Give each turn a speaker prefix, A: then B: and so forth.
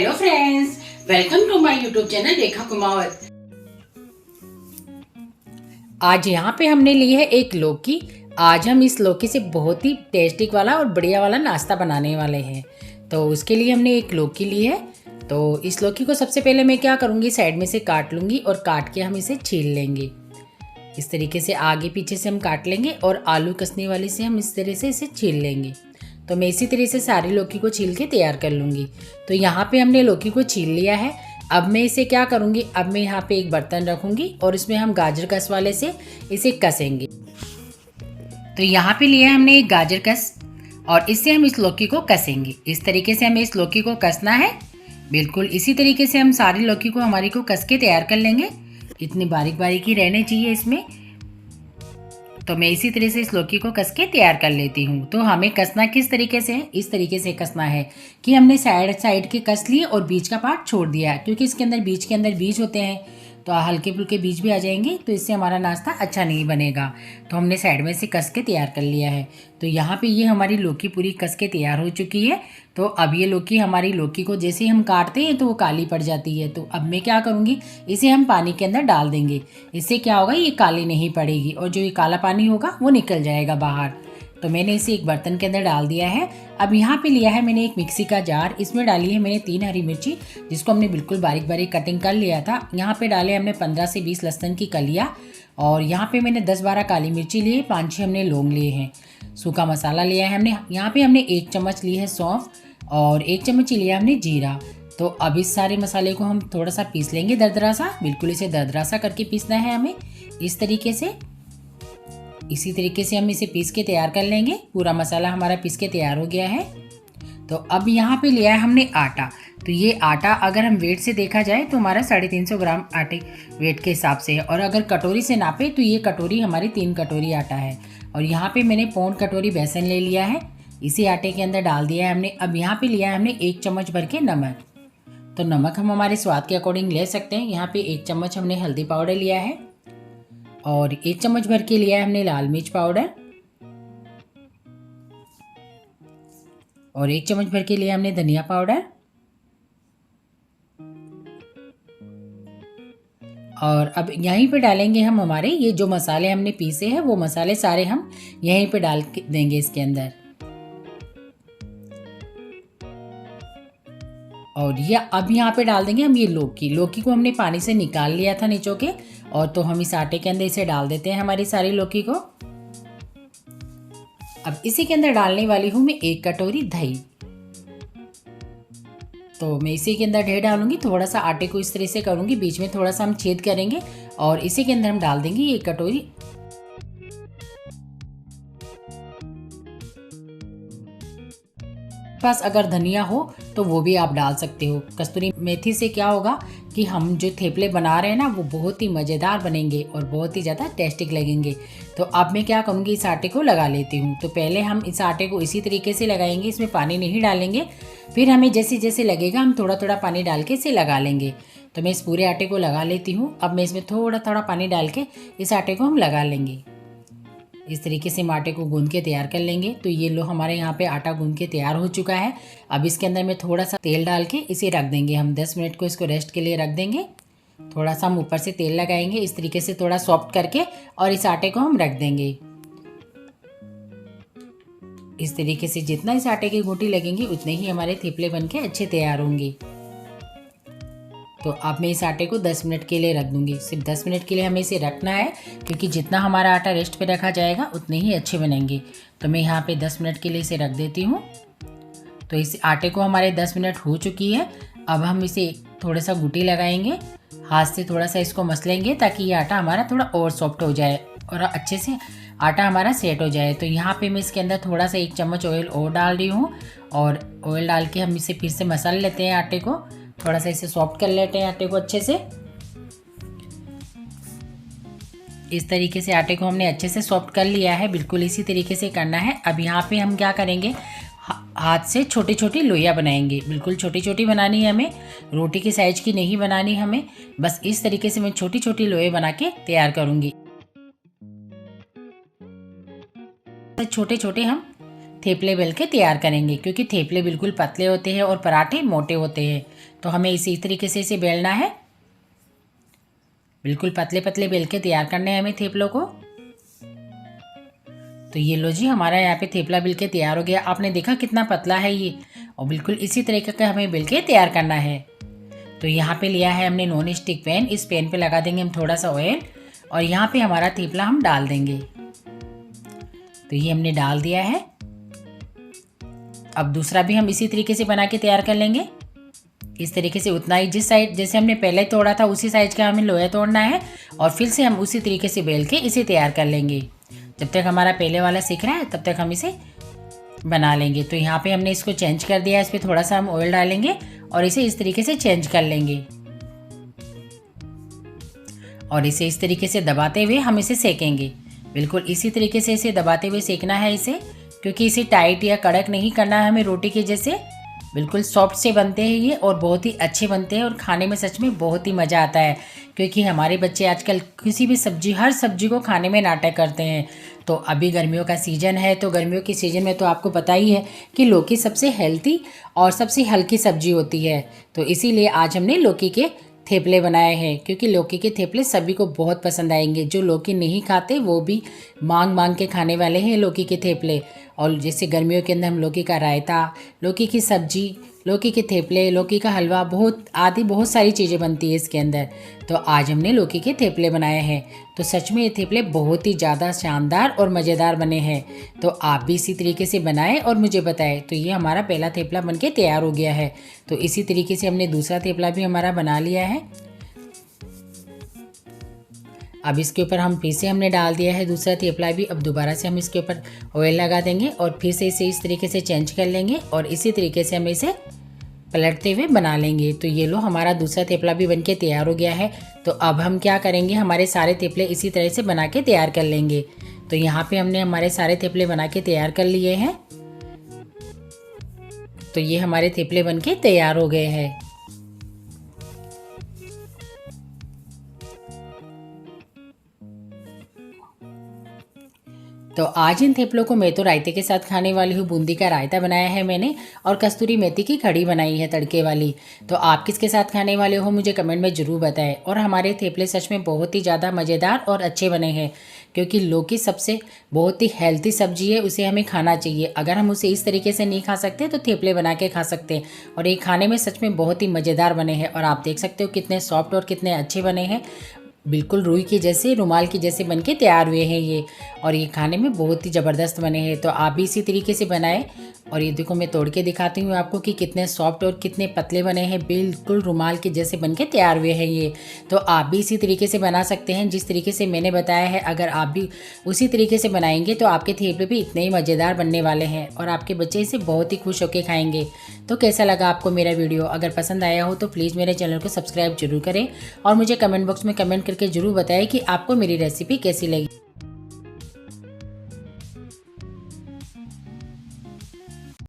A: Hello friends, welcome to my YouTube channel Rekha Kumawat. आज यहाँ पे हमने ली है एक लौकी। आज हम इस लौकी से बहुत ही टेस्टी वाला और बढ़िया वाला नाश्ता बनाने वाले हैं। तो उसके लिए हमने एक लौकी ली है। तो इस लौकी को सबसे पहले मैं क्या करूँगी, साइड में से काट लूँगी और काट के हम इसे छील लेंगे। इस तरीके से आगे पीछे से हम काट लेंगे और आलू कसने वाली से हम इस तरह से इसे छील लेंगे। तो मैं इसी तरह से सारी लौकी को छील के तैयार कर लूँगी। तो यहाँ पे हमने लौकी को छील लिया है। अब मैं इसे क्या करूँगी, अब मैं यहाँ पे एक बर्तन रखूँगी और इसमें हम गाजर कस वाले से इसे कसेंगे। तो यहाँ पे लिया हमने एक गाजर कस और इससे हम इस लौकी को कसेंगे। इस तरीके से हमें इस लौकी को कसना है। बिल्कुल इसी तरीके से हम सारी लौकी को हमारी को कस के तैयार कर लेंगे। इतनी बारीक बारीक ही रहने चाहिए इसमें। तो मैं इसी तरह से इस लौकी को कस के तैयार कर लेती हूँ। तो हमें कसना किस तरीके से है, इस तरीके से कसना है कि हमने साइड के कस लिए और बीच का पार्ट छोड़ दिया, क्योंकि इसके अंदर बीज होते हैं तो हल्के फुल्के बीज भी आ जाएंगे, तो इससे हमारा नाश्ता अच्छा नहीं बनेगा। तो हमने साइड में से कस के तैयार कर लिया है। तो यहाँ पे ये हमारी लौकी पूरी कस के तैयार हो चुकी है। तो अब ये हमारी लौकी को जैसे हम काटते हैं तो वो काली पड़ जाती है। तो अब मैं क्या करूँगी, इसे हम पानी के अंदर डाल देंगे। इससे क्या होगा, ये काली नहीं पड़ेगी और जो ये काला पानी होगा वो निकल जाएगा बाहर। तो मैंने इसे एक बर्तन के अंदर डाल दिया है। अब यहाँ पे लिया है मैंने एक मिक्सी का जार। इसमें डाली है मैंने 3 हरी मिर्ची, जिसको हमने बिल्कुल बारीक बारीक कटिंग कर लिया था। यहाँ पे डाले हमने 15 से 20 लहसुन की कलियाँ और यहाँ पे मैंने 10-12 काली मिर्ची लिए, 5-6 हमने लौंग लिए हैं। सूखा मसाला लिया है हमने। यहाँ पे हमने 1 चम्मच ली है सौंफ और 1 चम्मच लिया हमने जीरा। तो अब इस सारे मसाले को हम थोड़ा सा पीस लेंगे दरदरा सा। बिल्कुल इसे दरदरा सा करके पीसना है हमें इस तरीके से। इसी तरीके से हम इसे पीस के तैयार कर लेंगे। पूरा मसाला हमारा पीस के तैयार हो गया है। तो अब यहाँ पे लिया है हमने आटा। तो ये आटा अगर हम वेट से देखा जाए तो हमारा 350 ग्राम आटे वेट के हिसाब से है, और अगर कटोरी से नापे तो ये कटोरी हमारी 3 कटोरी आटा है। और यहाँ पे मैंने 1.25 कटोरी बेसन ले लिया है, इसी आटे के अंदर डाल दिया है हमने। अब यहाँ पे लिया है हमने 1 चम्मच भर के नमक। तो नमक हम हमारे स्वाद के अकॉर्डिंग ले सकते हैं। यहाँ पे 1 चम्मच हमने हल्दी पाउडर लिया है और 1 चम्मच भर के लिया है हमने लाल मिर्च पाउडर और 1 चम्मच भर के लिया हमने धनिया पाउडर। और अब यहीं पे डालेंगे हम हमारे ये जो मसाले हमने पीसे हैं, वो मसाले सारे हम यहीं पे डाल के देंगे इसके अंदर। और ये अब यहाँ पे डाल देंगे हम ये लौकी को हमने पानी से निकाल लिया था निचो के, और तो हम इस आटे के अंदर इसे डाल देते हैं हमारी सारी लौकी को। अब इसी के अंदर डालने वाली हूँ मैं 1 कटोरी दही। तो मैं इसी के अंदर दही डालूंगी। थोड़ा सा आटे को इस तरह से करूंगी, बीच में थोड़ा सा हम छेद करेंगे और इसी के अंदर हम डाल देंगे 1 कटोरी। पास अगर धनिया हो तो वो भी आप डाल सकते हो। कस्तूरी मेथी से क्या होगा कि हम जो थेपले बना रहे हैं ना, वो बहुत ही मज़ेदार बनेंगे और बहुत ही ज़्यादा टेस्टी लगेंगे। तो अब मैं क्या करूँगी, इस आटे को लगा लेती हूँ। तो पहले हम इस आटे को इसी तरीके से लगाएंगे, इसमें पानी नहीं डालेंगे। फिर हमें जैसे जैसे लगेगा हम थोड़ा थोड़ा पानी डाल के इसे लगा लेंगे। तो मैं इस पूरे आटे को लगा लेती हूँ। अब मैं इसमें थोड़ा थोड़ा पानी डाल के इस आटे को हम लगा लेंगे। इस तरीके से हम आटे को गूंद के तैयार कर लेंगे। तो ये लो हमारे यहाँ पे आटा गूंद के तैयार हो चुका है। अब इसके अंदर में थोड़ा सा तेल डाल के इसे रख देंगे। हम 10 मिनट को इसको रेस्ट के लिए रख देंगे। थोड़ा सा हम ऊपर से तेल लगाएंगे इस तरीके से थोड़ा सॉफ्ट करके, और इस आटे को हम रख देंगे। इस तरीके से जितना इस आटे की घूंटी लगेंगी उतने ही हमारे थेपले बन के अच्छे तैयार होंगे। तो अब मैं इस आटे को 10 मिनट के लिए रख दूंगी। सिर्फ 10 मिनट के लिए हमें इसे रखना है, क्योंकि जितना हमारा आटा रेस्ट पे रखा जाएगा उतने ही अच्छे बनेंगे। तो मैं यहाँ पे 10 मिनट के लिए इसे रख देती हूँ। तो इस आटे को हमारे 10 मिनट हो चुकी है। अब हम इसे थोड़ा सा घुटी लगाएंगे, हाथ से थोड़ा सा इसको मसलेंगे ताकि ये आटा हमारा थोड़ा और सॉफ्ट हो जाए और अच्छे से आटा हमारा सेट हो जाए। तो यहाँ पे मैं इसके अंदर थोड़ा सा 1 चम्मच ऑयल और डाल रही हूँ, और ऑयल डाल के हम इसे फिर से मसल लेते हैं आटे को। थोड़ा सा इसे सॉफ्ट कर लेते हैं आटे को अच्छे से। इस तरीके से आटे को हमने अच्छे से सॉफ्ट कर लिया है। बिल्कुल इसी तरीके से करना है। अब यहाँ पे हम क्या करेंगे, हाथ से छोटी छोटी लोइयाँ बनाएंगे। बिल्कुल छोटी छोटी बनानी है हमें, रोटी के साइज की नहीं बनानी हमें। बस इस तरीके से मैं छोटी छोटी लोई बना के तैयार करूँगी। छोटे छोटे हम थेपले बेल के तैयार करेंगे, क्योंकि थेपले बिल्कुल पतले होते हैं और पराठे मोटे होते हैं। तो हमें इसी तरीके से इसे बेलना है, बिल्कुल पतले पतले बेल के तैयार करने हैं हमें थेपलों को। तो ये लो जी, हमारा यहाँ पे थेपला बेल के तैयार हो गया। आपने देखा कितना पतला है ये, और बिल्कुल इसी तरीके का हमें बेल के तैयार करना है। तो यहाँ पे लिया है हमने नॉन स्टिक पैन। इस पैन पे लगा देंगे हम थोड़ा सा ऑयल, और यहाँ पे हमारा थेपला हम डाल देंगे। तो ये हमने डाल दिया है। अब दूसरा भी हम इसी तरीके से बना के तैयार कर लेंगे। इस तरीके से उतना ही, जिस साइड जैसे हमने पहले तोड़ा था उसी साइज का हमें लोया तोड़ना है, और फिर से हम उसी तरीके से बेल के इसे तैयार कर लेंगे। जब तक हमारा पहले वाला सीख रहा है तब तक हम इसे बना लेंगे। तो यहाँ पे हमने इसको चेंज कर दिया, इस पर थोड़ा सा हम ऑयल डालेंगे और इसे इस तरीके से चेंज कर लेंगे, और इसे इस तरीके से दबाते हुए हम इसे सेकेंगे। बिल्कुल इसी तरीके से इसे दबाते हुए सेकना है इसे, क्योंकि इसे टाइट या कड़क नहीं करना है हमें। रोटी के जैसे बिल्कुल सॉफ्ट से बनते हैं ये, और बहुत ही अच्छे बनते हैं, और खाने में सच में बहुत ही मज़ा आता है। क्योंकि हमारे बच्चे आजकल किसी भी सब्जी, हर सब्जी को खाने में नाटक करते हैं। तो अभी गर्मियों का सीज़न है, तो गर्मियों के सीज़न में तो आपको पता ही है कि लौकी सबसे हेल्दी और सबसे हल्की सब्जी होती है। तो इसीलिए आज हमने लौकी के थेपले बनाए हैं, क्योंकि लौकी के थेपले सभी को बहुत पसंद आएंगे। जो लौकी नहीं खाते वो भी मांग मांग के खाने वाले हैं लौकी के थेपले। और जैसे गर्मियों के अंदर हम लौकी का रायता, लौकी की सब्जी, लौकी के थेपले, लौकी का हलवा, बहुत सारी चीज़ें बनती है इसके अंदर। तो आज हमने लौकी के थेपले बनाए हैं। तो सच में ये थेपले बहुत ही ज़्यादा शानदार और मज़ेदार बने हैं। तो आप भी इसी तरीके से बनाएं और मुझे बताएं। तो ये हमारा पहला थेपला बनके तैयार हो गया है। तो इसी तरीके से हमने दूसरा थेपला भी हमारा बना लिया है। अब इसके ऊपर हम फिर से हमने डाल दिया है दूसरा थेपला भी। अब दोबारा से हम इसके ऊपर ऑयल लगा देंगे और फिर से इसे इस तरीके से चेंज कर लेंगे, और इसी तरीके से हम इसे पलटते हुए बना लेंगे। तो ये लो, हमारा दूसरा थेपला भी बनके तैयार हो गया है। तो अब हम क्या करेंगे, हमारे सारे थेपले इसी तरह से बना के तैयार कर लेंगे। तो यहाँ पे हमने हमारे सारे थेपले बना के तैयार कर लिए हैं। तो ये हमारे थेपले बनके तैयार हो गए हैं। तो आज इन थेपलों को मैं तो रायते के साथ खाने वाली हूँ। बूंदी का रायता बनाया है मैंने, और कस्तूरी मेथी की कढ़ी बनाई है तड़के वाली। तो आप किसके साथ खाने वाले हो मुझे कमेंट में ज़रूर बताएं। और हमारे थेपले सच में बहुत ही ज़्यादा मज़ेदार और अच्छे बने हैं, क्योंकि लौकी सबसे बहुत ही हेल्थी सब्जी है, उसे हमें खाना चाहिए। अगर हम उसे इस तरीके से नहीं खा सकते तो थेपले बना के खा सकते हैं। और ये खाने में सच में बहुत ही मज़ेदार बने हैं। और आप देख सकते हो कितने सॉफ्ट और कितने अच्छे बने हैं, बिल्कुल रुई की जैसे, रुमाल की जैसे बनके तैयार हुए हैं ये। और ये खाने में बहुत ही ज़बरदस्त बने हैं। तो आप भी इसी तरीके से बनाएं। और ये देखो, मैं तोड़ के दिखाती हूँ आपको कि कितने सॉफ्ट और कितने पतले बने हैं, बिल्कुल रुमाल के जैसे बनके तैयार हुए हैं ये। तो आप भी इसी तरीके से बना सकते हैं जिस तरीके से मैंने बताया है। अगर आप भी उसी तरीके से बनाएंगे तो आपके थेपले भी इतने ही मज़ेदार बनने वाले हैं, और आपके बच्चे इसे बहुत ही खुश होकर खाएंगे। तो कैसा लगा आपको मेरा वीडियो? अगर पसंद आया हो तो प्लीज़ मेरे चैनल को सब्सक्राइब जरूर करें, और मुझे कमेंट बॉक्स में कमेंट करके ज़रूर बताएं कि आपको मेरी रेसिपी कैसी लगी।